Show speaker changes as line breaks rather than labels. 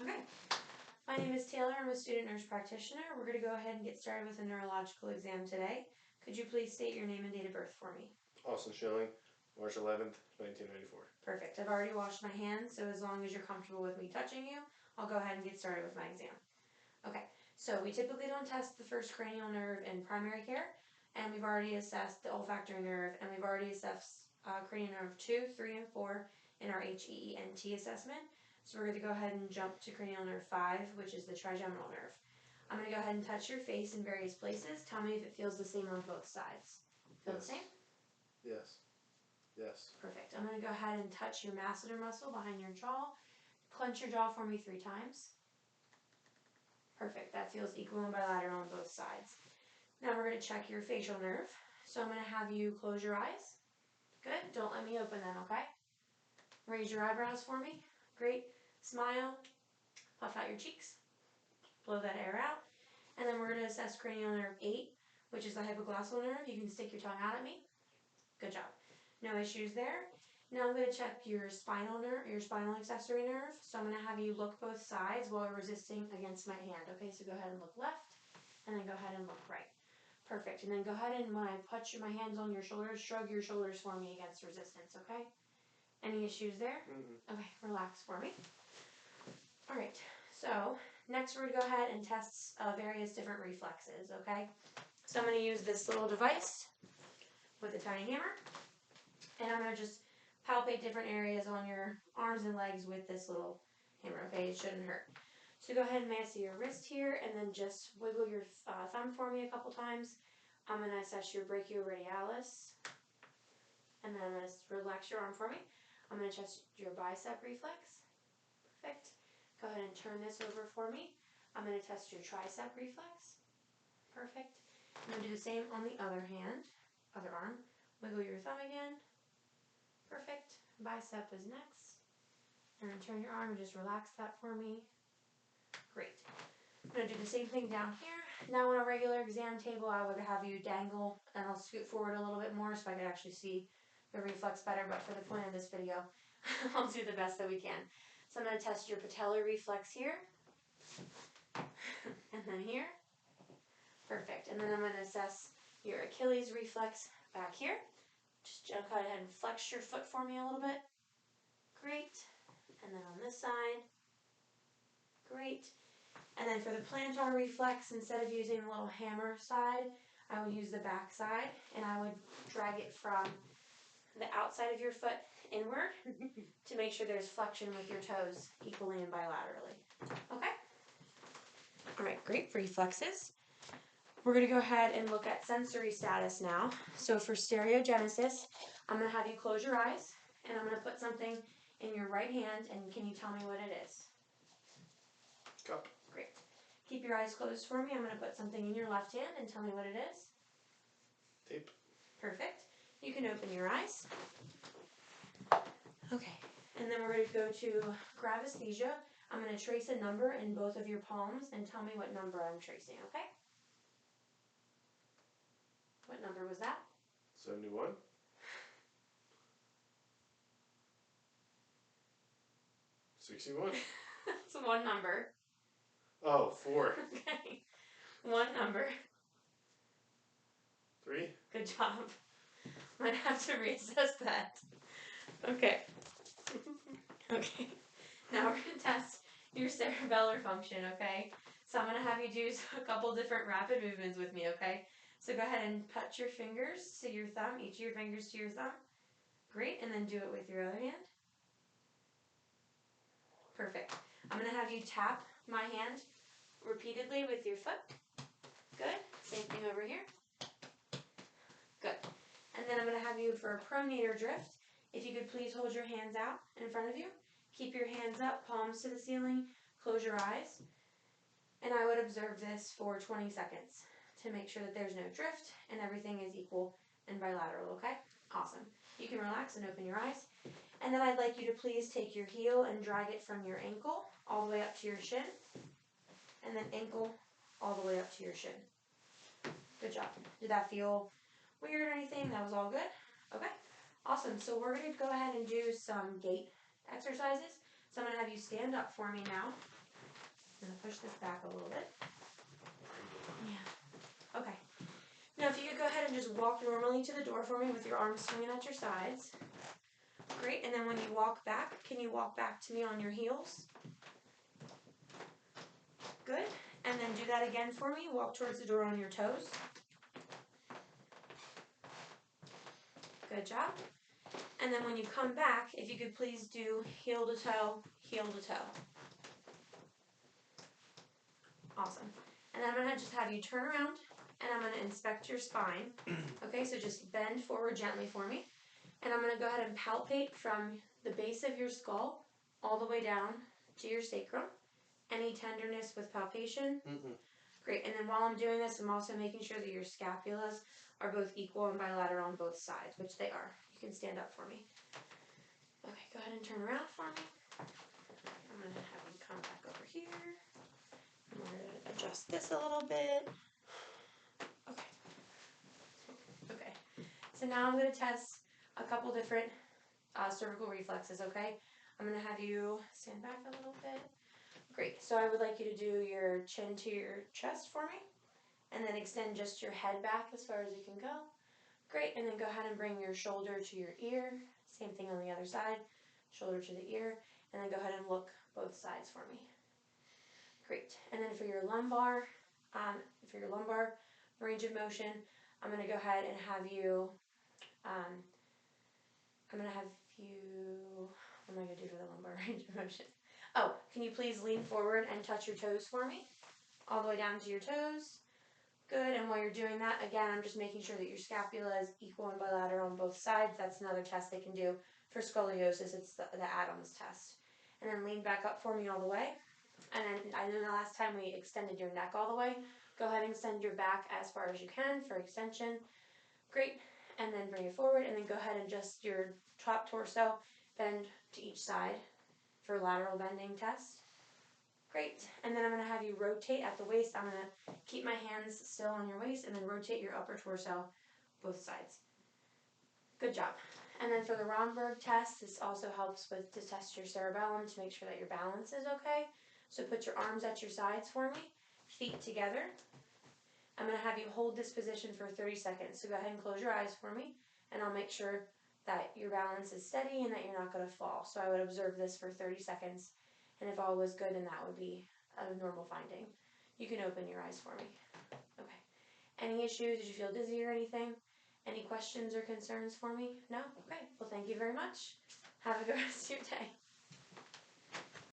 Okay. My name is Taylor. I'm a student nurse practitioner. We're going to go ahead and get started with a neurological exam today. Could you please state your name and date of birth for me?
Austin Schilling, March 11th, 1994.
Perfect. I've already washed my hands, so as long as you're comfortable with me touching you, I'll go ahead and get started with my exam. Okay, so we typically don't test the first cranial nerve in primary care, and we've already assessed the olfactory nerve, and we've already assessed cranial nerve 2, 3, and 4 in our HEENT assessment. So we're going to go ahead and jump to cranial nerve 5, which is the trigeminal nerve. I'm going to go ahead and touch your face in various places. Tell me if it feels the same on both sides. Feel the same?
Yes. Yes.
Perfect. I'm going to go ahead and touch your masseter muscle behind your jaw. Clench your jaw for me 3 times. Perfect. That feels equal and bilateral on both sides. Now we're going to check your facial nerve. So I'm going to have you close your eyes. Good. Don't let me open them, okay? Raise your eyebrows for me. Great. Smile. Puff out your cheeks. Blow that air out. And then we're going to assess cranial nerve 8, which is the hypoglossal nerve. You can stick your tongue out at me. Good job. No issues there. Now I'm going to check your spinal nerve, your spinal accessory nerve. So I'm going to have you look both sides while resisting against my hand. Okay, so go ahead and look left, and then go ahead and look right. Perfect. And then go ahead and when I put my hands on your shoulders, shrug your shoulders for me against resistance, okay? Any issues there? Okay, relax for me. All right, so next we're going to go ahead and test various different reflexes, okay? So I'm going to use this little device with a tiny hammer, and I'm going to just palpate different areas on your arms and legs with this little hammer, okay? It shouldn't hurt. So go ahead and massage your wrist here, and then just wiggle your thumb for me a couple times. I'm going to assess your brachioradialis, and then I'm going to relax your arm for me. I'm going to test your bicep reflex. Perfect. Go ahead and turn this over for me. I'm going to test your tricep reflex. Perfect. I'm going to do the same on the other hand, other arm. Wiggle your thumb again. Perfect. Bicep is next. And then turn your arm and just relax that for me. Great. I'm going to do the same thing down here. Now on a regular exam table, I would have you dangle, and I'll scoot forward a little bit more so I can actually see the reflex better, but for the point of this video, I'll do the best that we can. So I'm going to test your patellar reflex here, and then here. Perfect. And then I'm going to assess your Achilles reflex back here. Just go ahead and flex your foot for me a little bit. Great. And then on this side. Great. And then for the plantar reflex, instead of using the little hammer side, I would use the back side, and I would drag it from the outside of your foot inward to make sure there's flexion with your toes equally and bilaterally. Okay? All right, great reflexes. We're going to go ahead and look at sensory status now. So for stereogenesis, I'm going to have you close your eyes, and I'm going to put something in your right hand, and can you tell me what it is?
Cup.
Great. Keep your eyes closed for me. I'm going to put something in your left hand and tell me what it is.
Tape.
Perfect. You can open your eyes. Okay. And then we're going to go to gravesthesia. I'm going to trace a number in both of your palms and tell me what number I'm tracing, okay? What number was that?
71. 61.
That's one number.
Oh, 4.
Okay. One number.
3.
Good job. I'm going to have to reassess that. Okay. Okay. Now we're going to test your cerebellar function, okay? So I'm going to have you do a couple different rapid movements with me, okay? So go ahead and touch your fingers to your thumb, each of your fingers to your thumb. Great, and then do it with your other hand. Perfect. I'm going to have you tap my hand repeatedly with your foot. Good. Same thing over here. Good. And then I'm going to have you for a pronator drift. If you could please hold your hands out in front of you. Keep your hands up, palms to the ceiling. Close your eyes. And I would observe this for 20 seconds to make sure that there's no drift and everything is equal and bilateral, okay? Awesome. You can relax and open your eyes. And then I'd like you to please take your heel and drag it from your ankle all the way up to your shin. And then ankle all the way up to your shin. Good job. Did that feel weird or anything? That was all good? Okay. Awesome. So we're going to go ahead and do some gait exercises. So I'm going to have you stand up for me now. I'm going to push this back a little bit. Yeah. Okay. Now if you could go ahead and just walk normally to the door for me with your arms swinging at your sides. Great. And then when you walk back, can you walk back to me on your heels? Good. And then do that again for me. Walk towards the door on your toes. Good job. And then when you come back, if you could please do heel to toe, heel to toe. Awesome. And I'm going to just have you turn around and I'm going to inspect your spine. Okay, so just bend forward gently for me. And I'm going to go ahead and palpate from the base of your skull all the way down to your sacrum. Any tenderness with palpation?
Mm-mm.
Great. And then while I'm doing this, I'm also making sure that your scapulas are both equal and bilateral on both sides, which they are. You can stand up for me. Okay, go ahead and turn around for me. I'm going to have you come back over here. And we're going to adjust this a little bit. Okay. Okay. So now I'm going to test a couple different cervical reflexes, okay? I'm going to have you stand back a little bit. Great. So I would like you to do your chin to your chest for me. And then extend just your head back as far as you can go. Great. And then go ahead and bring your shoulder to your ear. Same thing on the other side. Shoulder to the ear. And then go ahead and look both sides for me. Great. And then for your lumbar range of motion, I'm going to go ahead and have you, what am I going to do for the lumbar range of motion? Oh, can you please lean forward and touch your toes for me? All the way down to your toes. Good. And while you're doing that, again, I'm just making sure that your scapula is equal and bilateral on both sides. That's another test they can do for scoliosis. It's the Adams test. And then lean back up for me all the way. And then I know the last time we extended your neck all the way. Go ahead and extend your back as far as you can for extension. Great. And then bring it forward. And then go ahead and adjust your top torso. Bend to each side for lateral bending test. Great. And then I'm going to have you rotate at the waist. I'm going to keep my hands still on your waist and then rotate your upper torso both sides. Good job. And then for the Romberg test, this also helps to test your cerebellum to make sure that your balance is okay. So put your arms at your sides for me, feet together. I'm going to have you hold this position for 30 seconds. So go ahead and close your eyes for me, and I'll make sure that your balance is steady and that you're not going to fall. So I would observe this for 30 seconds, and if all was good, then that would be a normal finding. You can open your eyes for me. Okay. Any issues? Did you feel dizzy or anything? Any questions or concerns for me? No? Okay. Well, thank you very much. Have a good rest of your day.